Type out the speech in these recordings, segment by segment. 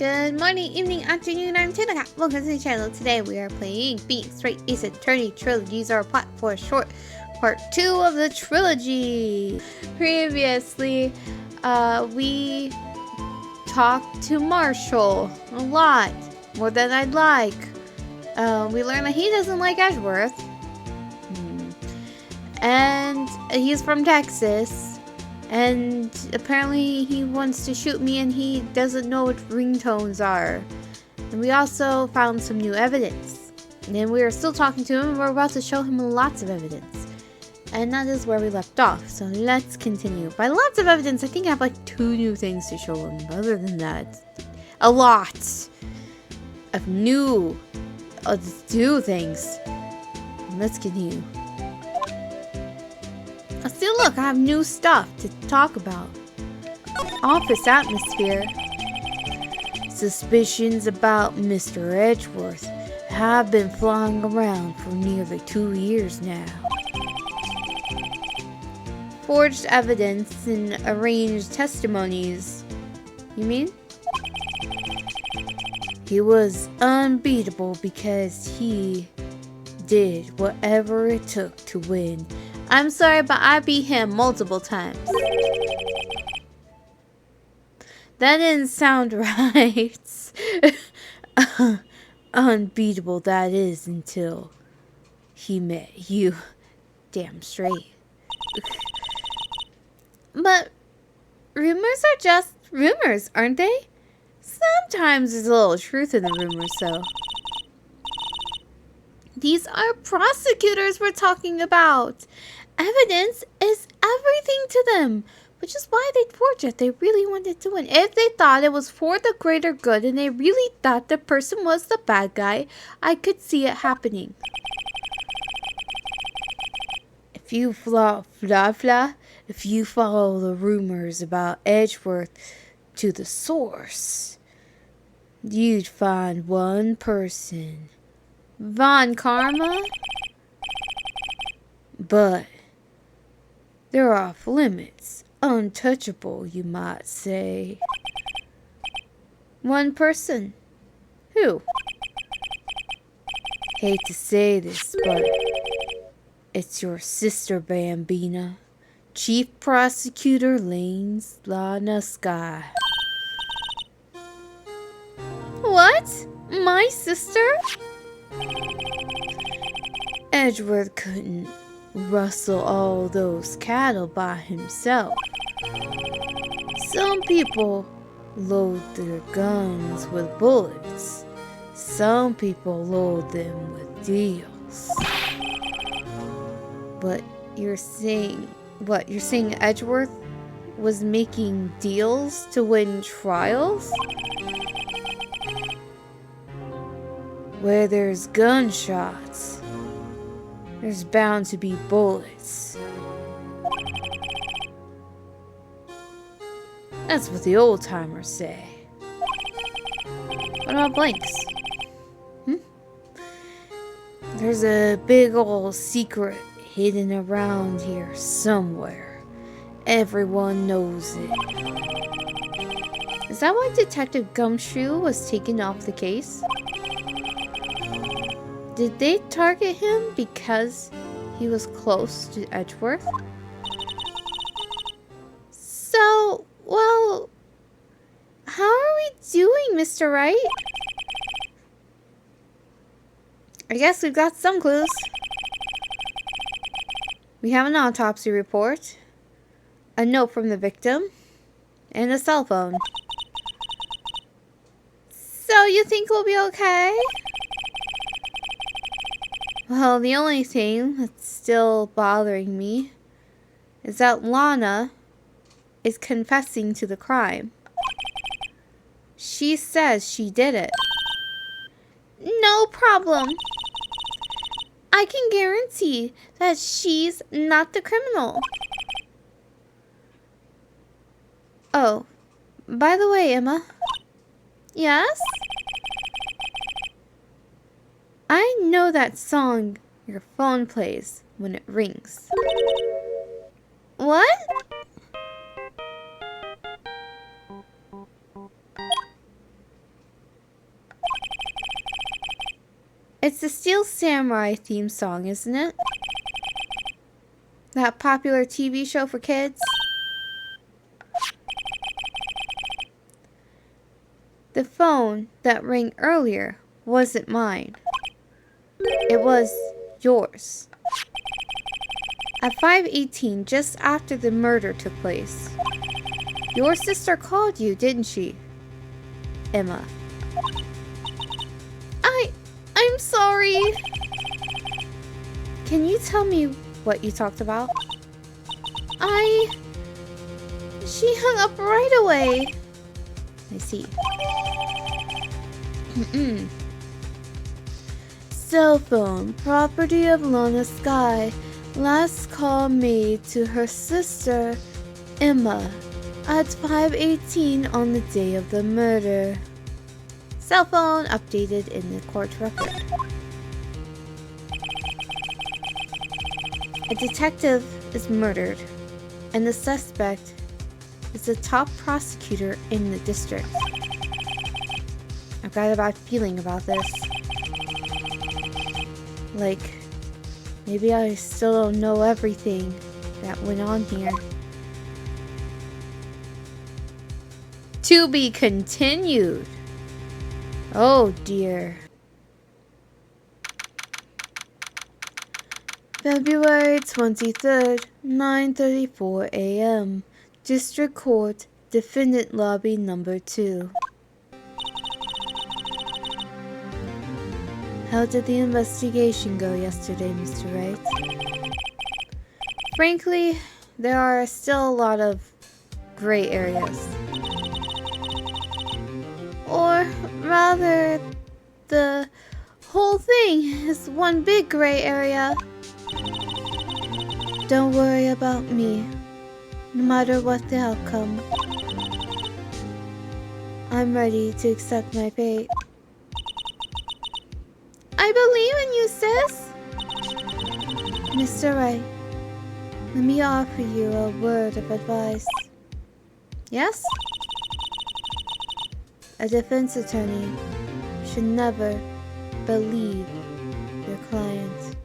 Good morning, evening, afternoon, I'm Tina. Welcome to the channel. Today we are playing Phoenix Wright Ace Attorney Trilogy, our plot for short part 2 of the trilogy. Previously, we talked to Marshall a lot, more than I'd like. We learned that he doesn't like Edgeworth. And he's from Texas. And apparently he wants to shoot me and he doesn't know what ringtones are. And we also found some new evidence. And then we are still talking to him and we're about to show him lots of evidence. And that is where we left off. So let's continue. By lots of evidence, I think I have like 2 new things to show him. But other than that, a lot of new things. Let's continue. See, look, I have new stuff to talk about. Office atmosphere. Suspicions about Mr. Edgeworth have been flying around for nearly 2 years now. Forged evidence and arranged testimonies. You mean? He was unbeatable because he did whatever it took to win. I'm sorry, but I beat him multiple times. That didn't sound right. Unbeatable that is until he met you. Damn straight. But rumors are just rumors, aren't they? Sometimes there's a little truth in the rumors, so. These are prosecutors we're talking about. Evidence is everything to them, which is why they forged it. They really wanted to win. If they thought it was for the greater good and they really thought the person was the bad guy, I could see it happening. If you follow the rumors about Edgeworth to the source, you'd find one person. Von Karma? But they're off limits. Untouchable, you might say. One person. Who? Hate to say this, but it's your sister, Bambina. Chief Prosecutor Lana Sky. What? My sister? Edgeworth couldn't rustle all those cattle by himself. Some people load their guns with bullets. Some people load them with deals. But you're saying what? You're saying Edgeworth was making deals to win trials? Where there's gunshots, there's bound to be bullets. That's what the old-timers say. What about blanks? There's a big old secret hidden around here somewhere. Everyone knows it. Is that why Detective Gumshoe was taken off the case? Did they target him because he was close to Edgeworth? So, well, how are we doing, Mr. Wright? I guess we've got some clues. We have an autopsy report, a note from the victim, and a cell phone. So you think we'll be okay? Well, the only thing that's still bothering me is that Lana is confessing to the crime. She says she did it. No problem. I can guarantee that she's not the criminal. Oh, by the way, Emma. Yes? I know that song your phone plays when it rings. What? It's the Steel Samurai theme song, isn't it? That popular TV show for kids? The phone that rang earlier wasn't mine. It was yours. At 5:18, just after the murder took place, your sister called you, didn't she? Emma. I'm sorry. Can you tell me what you talked about? She hung up right away. I see. Cell phone, property of Lana Sky. Last call made to her sister, Emma, at 5:18 on the day of the murder. Cell phone updated in the court record. A detective is murdered, and the suspect is the top prosecutor in the district. I've got a bad feeling about this. Like, maybe I still don't know everything that went on here. To be continued. Oh dear. February 23rd, 9:34 a.m. District Court, Defendant Lobby Number 2. How did the investigation go yesterday, Mr. Wright? Frankly, there are still a lot of gray areas. Or rather, the whole thing is one big gray area. Don't worry about me, no matter what the outcome. I'm ready to accept my fate. I believe in you, sis! Mr. Wright, let me offer you a word of advice. Yes? A defense attorney should never believe your client.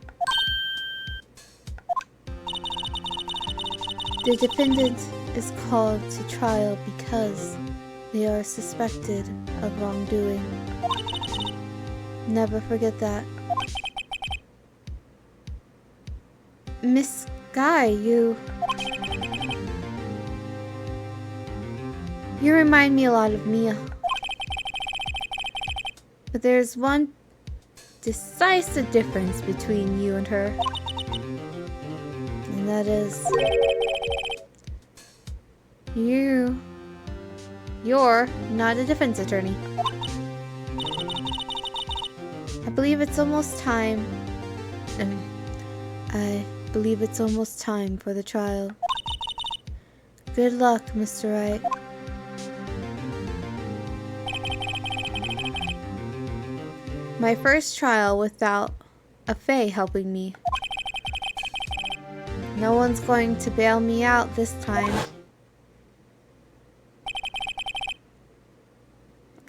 The defendant is called to trial because they are suspected of wrongdoing. Never forget that. Miss Guy, you remind me a lot of Mia. But there's one decisive difference between you and her. And that is you're not a defense attorney. I believe it's almost time. I believe it's almost time for the trial. Good luck, Mr. Wright. My first trial without a Fae helping me. No one's going to bail me out this time.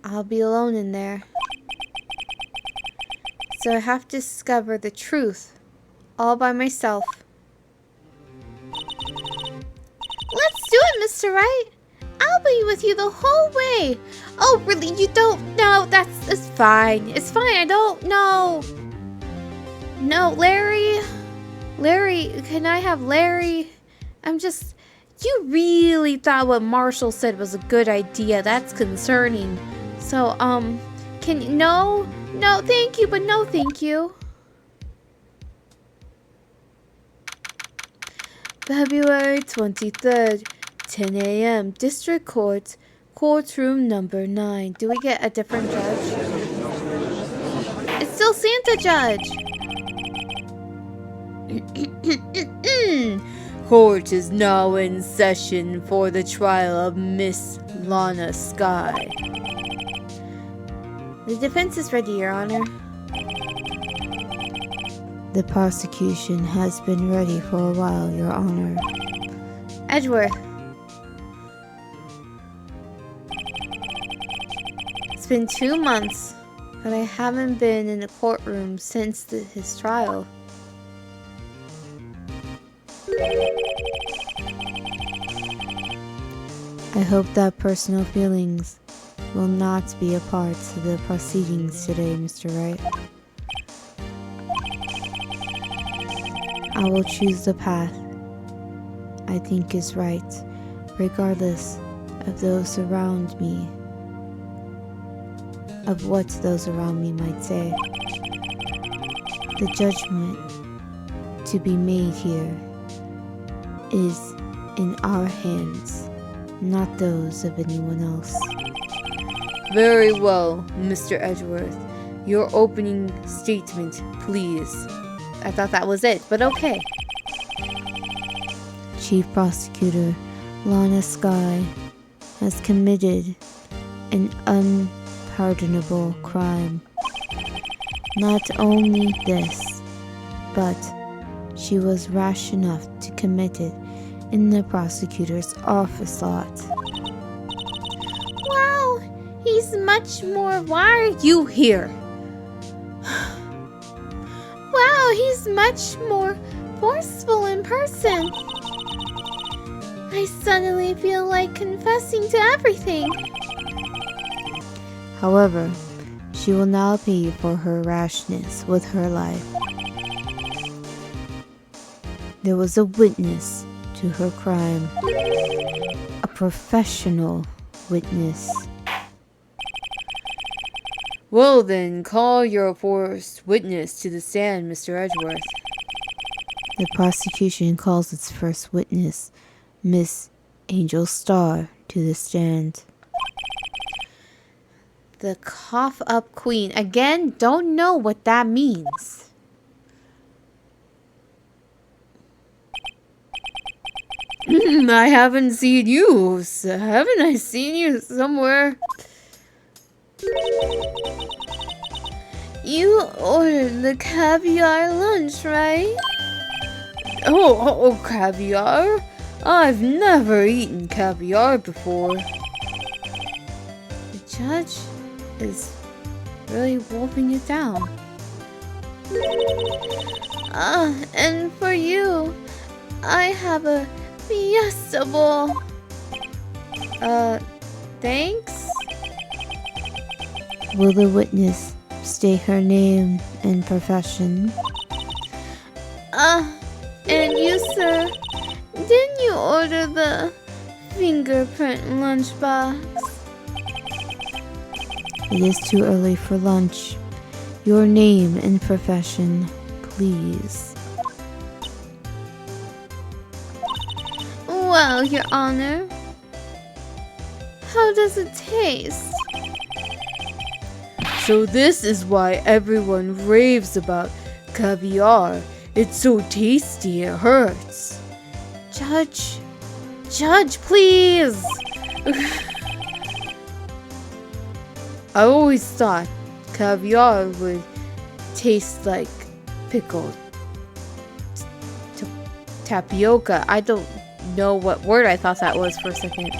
I'll be alone in there. So I have to discover the truth all by myself. Let's do it, Mr. Wright. I'll be with you the whole way. Oh, really? You don't know? It's fine. It's fine. I don't know. No, Larry. Larry, can I have Larry? You really thought what Marshall said was a good idea. That's concerning. So, no, thank you, but no, thank you. February 23rd, 10 a.m. District Court, courtroom number 9. Do we get a different judge? It's still Santa Judge. Court is now in session for the trial of Miss Lana Sky. The defense is ready, Your Honor. The prosecution has been ready for a while, Your Honor. Edgeworth. It's been 2 months but I haven't been in a courtroom since his trial. I hope that personal feelings will not be a part of the proceedings today, Mr. Wright. I will choose the path I think is right, regardless of those around me, of what those around me might say. The judgment to be made here is in our hands, not those of anyone else. Very well, Mr. Edgeworth. Your opening statement, please. I thought that was it, but okay. Chief Prosecutor Lana Skye has committed an unpardonable crime. Not only this, but she was rash enough to commit it in the prosecutor's office lot. Wow, he's much more. Why are you here? Wow, he's much more forceful in person. I suddenly feel like confessing to everything. However, she will now pay for her rashness with her life. There was a witness to her crime, a professional witness. Well then, call your first witness to the stand, Mr. Edgeworth. The prosecution calls its first witness, Miss Angel Starr, to the stand. The cough-up queen. Again, don't know what that means. I haven't seen you. Haven't I seen you somewhere? You ordered the caviar lunch, right? Oh, caviar? I've never eaten caviar before. The judge is really wolfing it down. And for you, I have a Fiesta Bowl. Thanks? Will the witness state her name and profession? And you, sir? Didn't you order the fingerprint lunchbox? It is too early for lunch. Your name and profession, please. Well, Your Honor. How does it taste? So this is why everyone raves about caviar. It's so tasty, it hurts. Judge, please! I always thought caviar would taste like pickled tapioca. I don't know what word I thought that was for a second.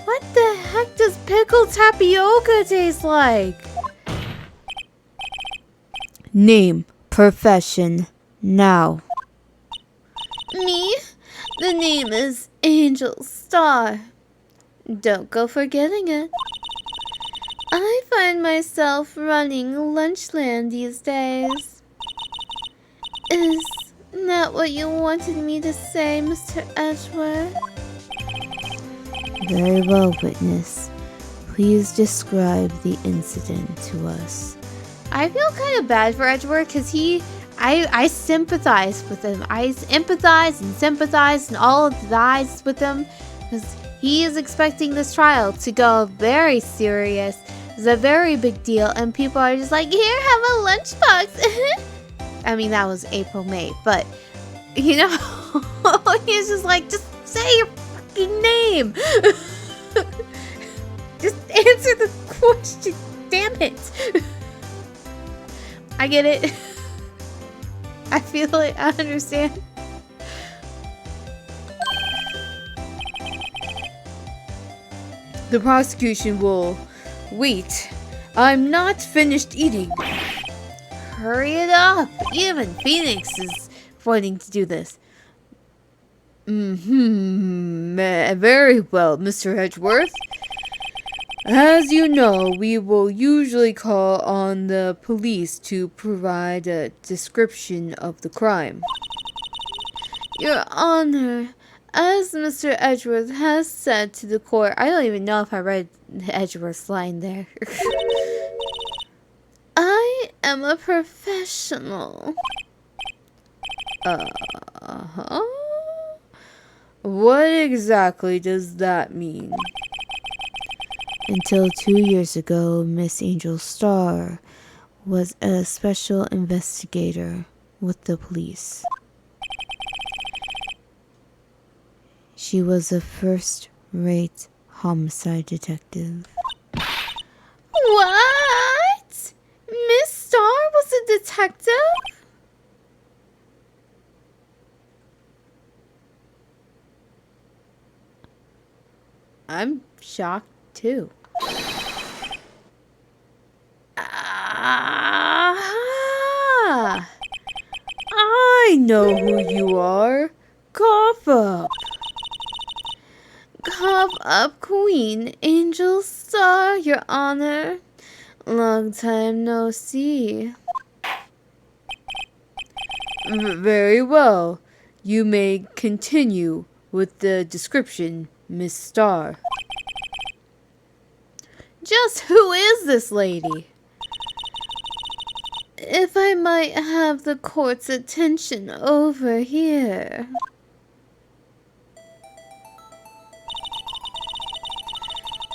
What the heck does pickled tapioca taste like? Name, profession, now. Me? The name is Angel Starr. Don't go forgetting it. I find myself running Lunchland these days. Is that what you wanted me to say, Mr. Edgeworth? Very well, witness. Please describe the incident to us. I feel kind of bad for Edgeworth because I sympathize with him. I empathize and sympathize and all of the eyes with him because he is expecting this trial to go very serious. It's a very big deal, and people are just like, here, have a lunchbox. I mean, that was April, May, but you know, he's just like, just say your fucking name. Just answer the question. Damn it. I get it. I feel it. I understand. The prosecution will wait I'm not finished eating. Hurry it up! Even Phoenix is wanting to do this. Very well, Mr. Edgeworth. As you know, we will usually call on the police to provide a description of the crime. Your Honor, as Mr. Edgeworth has said to the court, I don't even know if I read Edgeworth's line there. I am a professional. Uh-huh. What exactly does that mean? Until 2 years ago, Miss Angel Starr was a special investigator with the police. She was a first-rate homicide detective. What? Miss Starr was a detective? I'm shocked too. Ah! I know who you are. Cough up. Cough up, Queen Angel Starr, Your Honor. Long time no see. Very well. You may continue with the description, Miss Starr. Just who is this lady? If I might have the court's attention over here.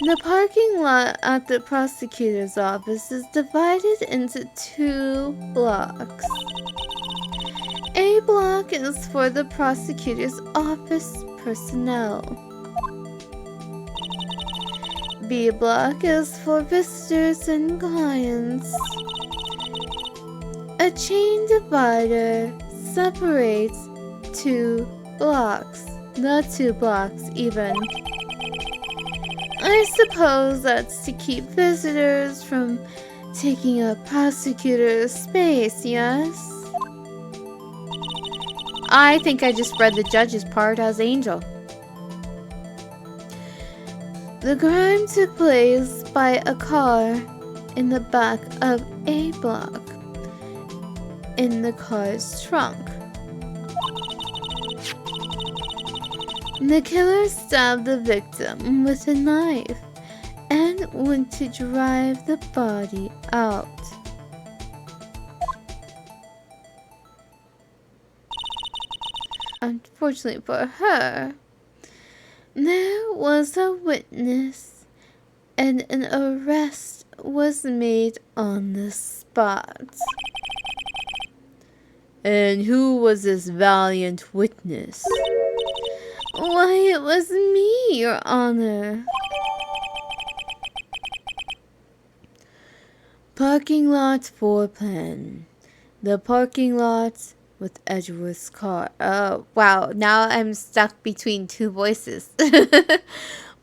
The parking lot at the prosecutor's office is divided into 2 blocks. A block is for the prosecutor's office personnel. B block is for visitors and clients. A chain divider separates 2 blocks. The 2 blocks even. I suppose that's to keep visitors from taking up prosecutor's space, yes? I think I just read the judge's part as Angel. The crime took place by a car in the back of A block, in the car's trunk. The killer stabbed the victim with a knife and went to drive the body out. Unfortunately for her, there was a witness and an arrest was made on the spot. And who was this valiant witness? Why, it was me, Your Honor. Parking lot floor plan. The parking lot with Edgeworth's car. Oh, wow. Now I'm stuck between 2 voices.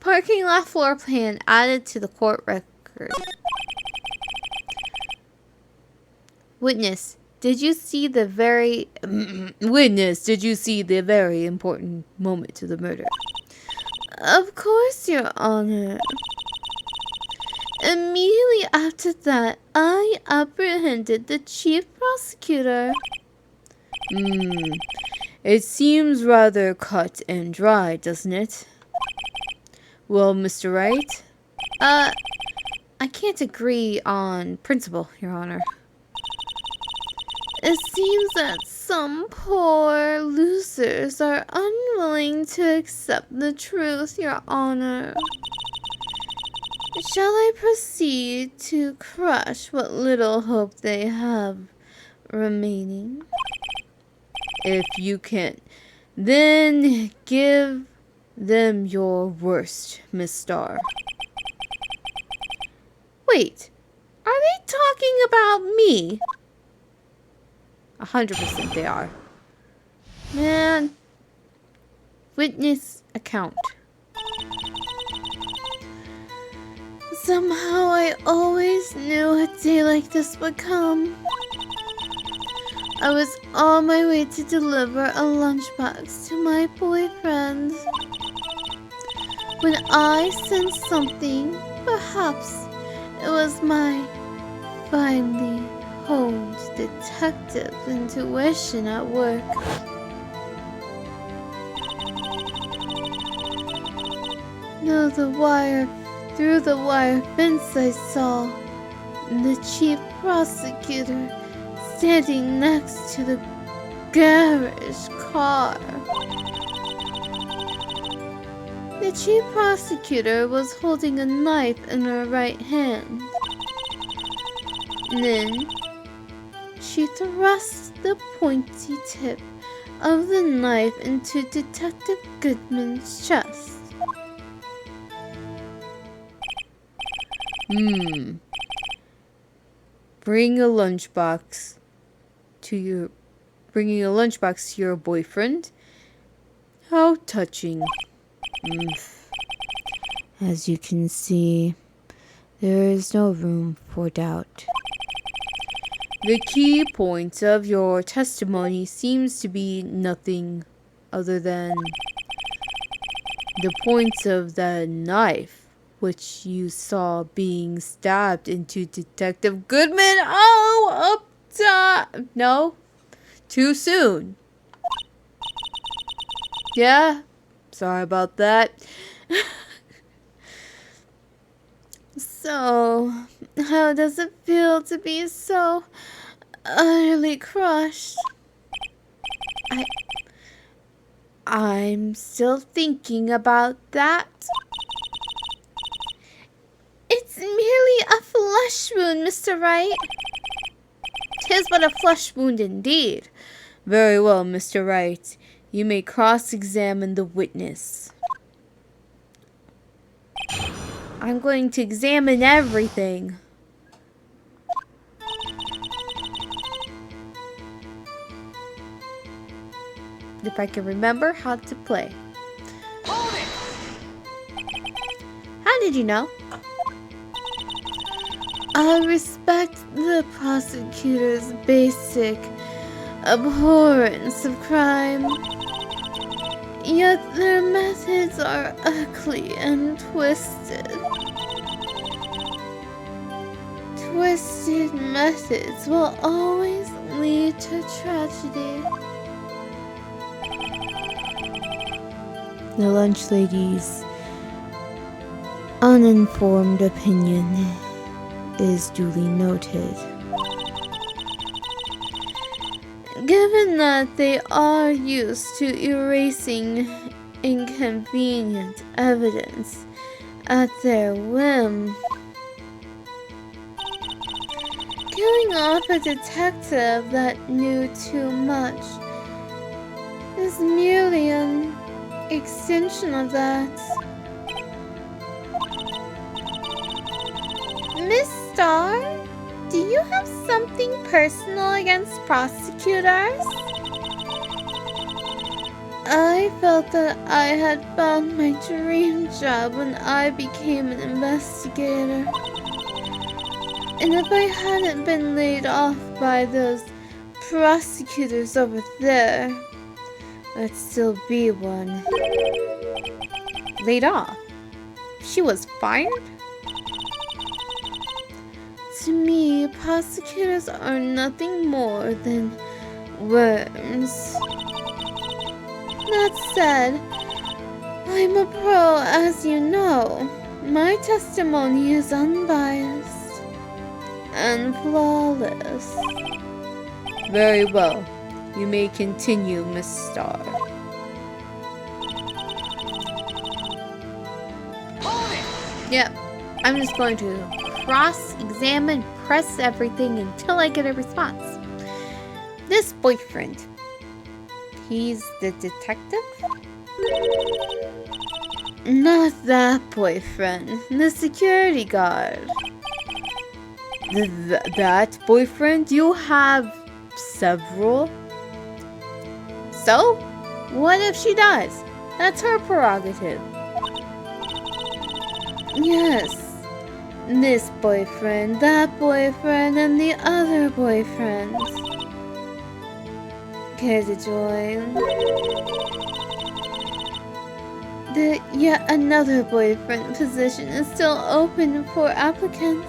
Parking lot floor plan added to the court record. Witness, did you see the very... Witness, did you see the very important moment to the murder? Of course, Your Honor. Immediately after that, I apprehended the chief prosecutor. It seems rather cut and dry, doesn't it? Well, Mr. Wright? I can't agree on principle, Your Honor. It seems that some poor losers are unwilling to accept the truth, Your Honor. Shall I proceed to crush what little hope they have remaining? If you can, then give them your worst, Miss Starr. Wait, are they talking about me? 100% they are. Man. Witness account. Somehow I always knew a day like this would come. I was on my way to deliver a lunchbox to my boyfriend when I sensed something. Perhaps it was my finely honed detective intuition at work. Through the wire fence I saw the chief prosecutor standing next to the garage car. The chief prosecutor was holding a knife in her right hand. Then she thrust the pointy tip of the knife into Detective Goodman's chest. Bringing a lunchbox to your boyfriend? How touching. As you can see, there is no room for doubt. The key point of your testimony seems to be nothing other than the points of the knife which you saw being stabbed into Detective Goodman. Oh, up top. No, too soon. Yeah, sorry about that. So, how does it feel to be so utterly crushed? I'm still thinking about that. It's merely a flesh wound, Mr. Wright. 'Tis but a flesh wound indeed. Very well, Mr. Wright. You may cross-examine the witness. I'm going to examine everything. If I can remember how to play. Hold it! How did you know? I respect the prosecutor's basic abhorrence of crime. Yet their methods are ugly and twisted. Twisted methods will always lead to tragedy. The lunch lady's uninformed opinion is duly noted. Given that they are used to erasing inconvenient evidence at their whim, killing off a detective that knew too much is merely an extension of that. Miss Starr, do you have something personal against prosecutors? I felt that I had found my dream job when I became an investigator. And if I hadn't been laid off by those prosecutors over there, I'd still be one. Laid off? She was fired? To me, prosecutors are nothing more than worms. That said, I'm a pro, as you know. My testimony is unbiased and flawless. Very well. You may continue, Miss Starr. Yep, I'm just going to cross-examine, press everything until I get a response. This boyfriend, he's the detective? Not that boyfriend, the security guard. That boyfriend? You have several? So? What if she does? That's her prerogative. Yes, this boyfriend, that boyfriend, and the other boyfriends. Care to join? The yet another boyfriend position is still open for applicants.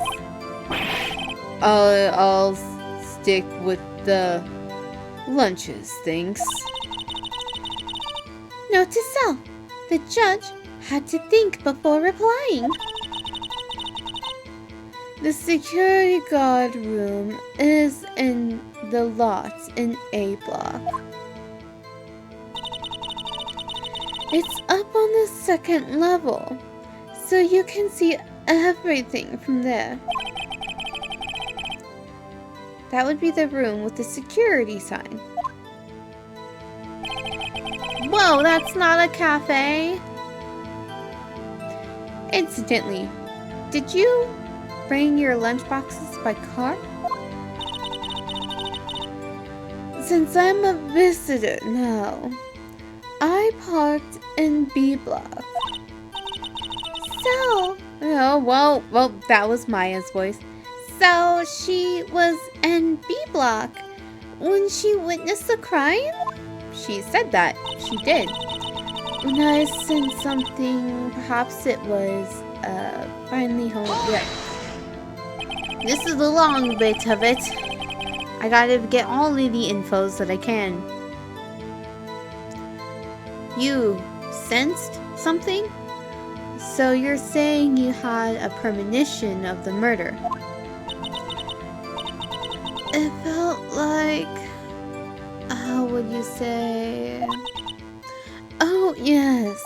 I'll stick with the lunches, thanks. Note to self, the judge had to think before replying. The security guard room is in the lot in A block. It's up on the second level, so you can see everything from there. That would be the room with the security sign. Whoa, that's not a cafe! Incidentally, did you bring your lunchboxes by car? Since I'm a visitor now, I parked in B block. So, oh, well, that was Maya's voice. So she was in B block when she witnessed the crime? She said that. She did. When I sensed something, perhaps it was finally home. Yeah. This is the long bit of it. I gotta get all of the infos that I can. You sensed something? So you're saying you had a premonition of the murder? It felt like... how would you say... Oh, yes.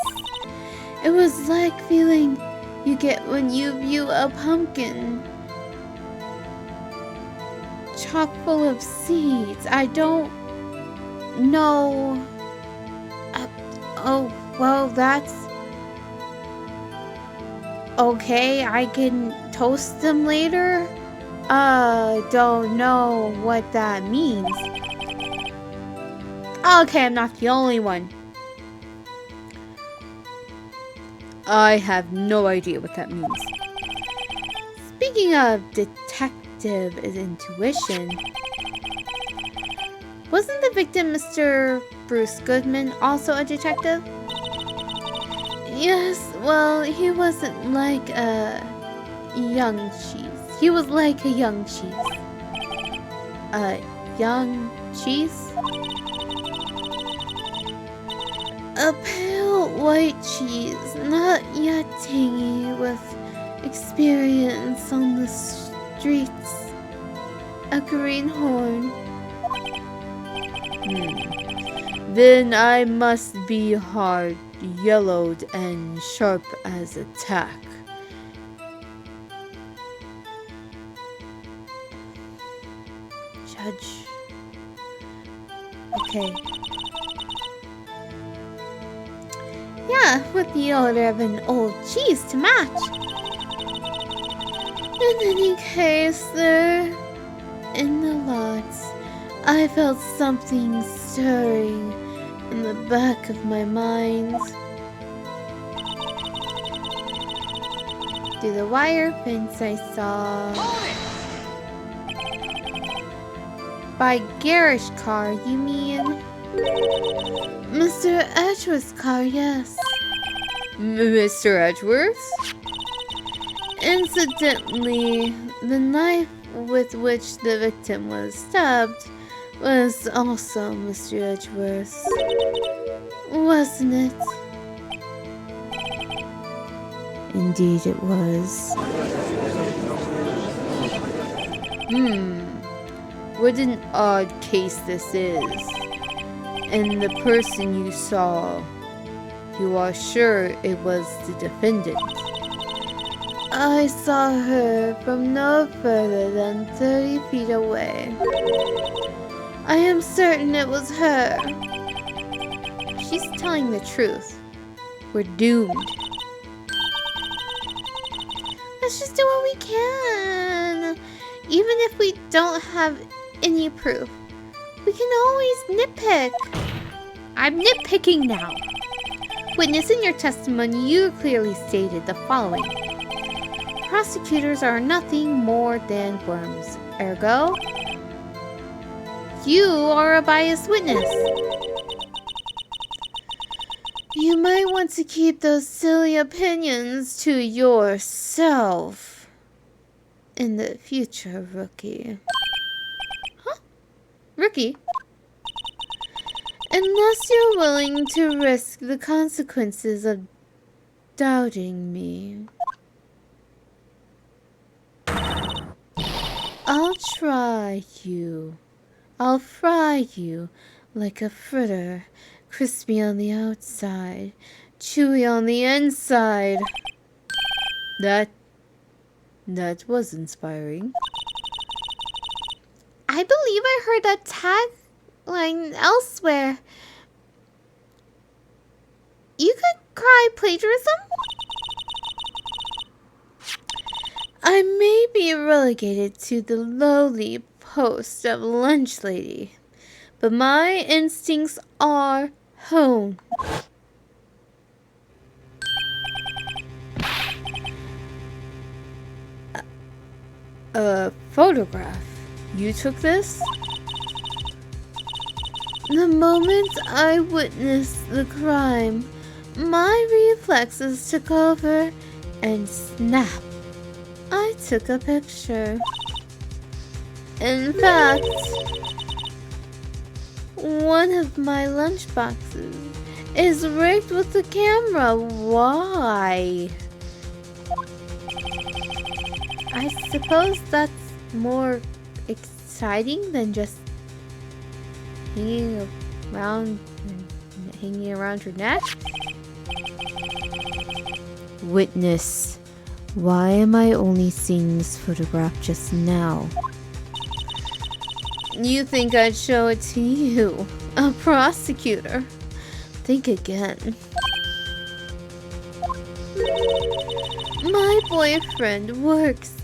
It was like feeling you get when you view a pumpkin chock full of seeds. I don't know... oh, well, that's... okay, I can toast them later? Don't know what that means. Okay, I'm not the only one. I have no idea what that means. Speaking of detective intuition, wasn't the victim Mr. Bruce Goodman also a detective? Yes, well, he wasn't like a young cheese. He was like a young cheese. A young cheese? A pale white cheese, not yet tangy, with experience on the streets. A greenhorn. Then I must be hard, yellowed, and sharp as a tack. Judge. Okay. Yeah, with the odor of an old cheese to match. In any case, there, in the lots, I felt something stirring in the back of my mind. Through the wire fence I saw... By garish car, you mean? Mr. Edgeworth's car, yes. Mr. Edgeworth? Incidentally, the knife with which the victim was stabbed was also Mr. Edgeworth's. Wasn't it? Indeed it was. What an odd case this is. And the person you saw, you are sure it was the defendant? I saw her from no further than 30 feet away. I am certain it was her. She's telling the truth. We're doomed. Let's just do what we can. Even if we don't have any proof, we can always nitpick. I'm nitpicking now. Witness, in your testimony, you clearly stated the following. Prosecutors are nothing more than worms. Ergo, you are a biased witness. You might want to keep those silly opinions to yourself in the future, Rookie. Huh? Rookie? Unless you're willing to risk the consequences of doubting me. I'll try you. I'll fry you like a fritter, crispy on the outside, chewy on the inside. That was inspiring. I believe I heard that tagline elsewhere. You could cry plagiarism? I may be relegated to the lowly post of lunch lady, but my instincts are honed. A photograph. You took this? The moment I witnessed the crime, my reflexes took over and snap, I took a picture. In fact, one of my lunch boxes is rigged with the camera. Why? I suppose that's more exciting than just hanging around your neck. Witness, why am I only seeing this photograph just now? You think I'd show it to you, a prosecutor? Think again. My boyfriend works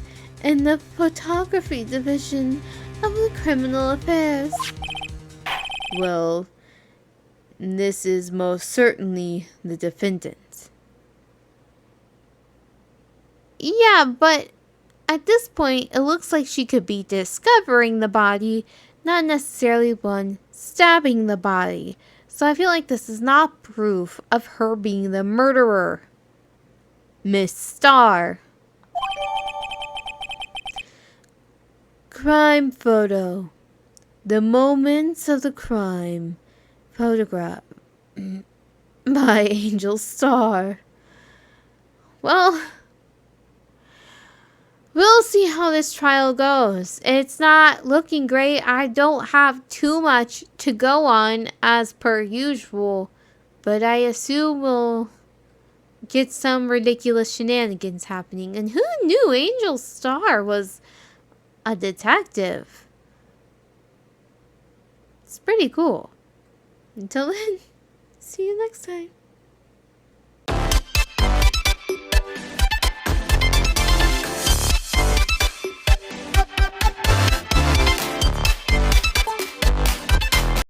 in the photography division of the criminal affairs. Well, this is most certainly the defendant. Yeah, but at this point, it looks like she could be discovering the body, not necessarily one stabbing the body. So I feel like this is not proof of her being the murderer. Miss Starr. Crime photo. The moments of the crime. Photograph by Angel Starr. Well, we'll see how this trial goes. It's not looking great. I don't have too much to go on as per usual, but I assume we'll get some ridiculous shenanigans happening. And who knew Angel Starr was a detective? It's pretty cool. Until then, see you next time.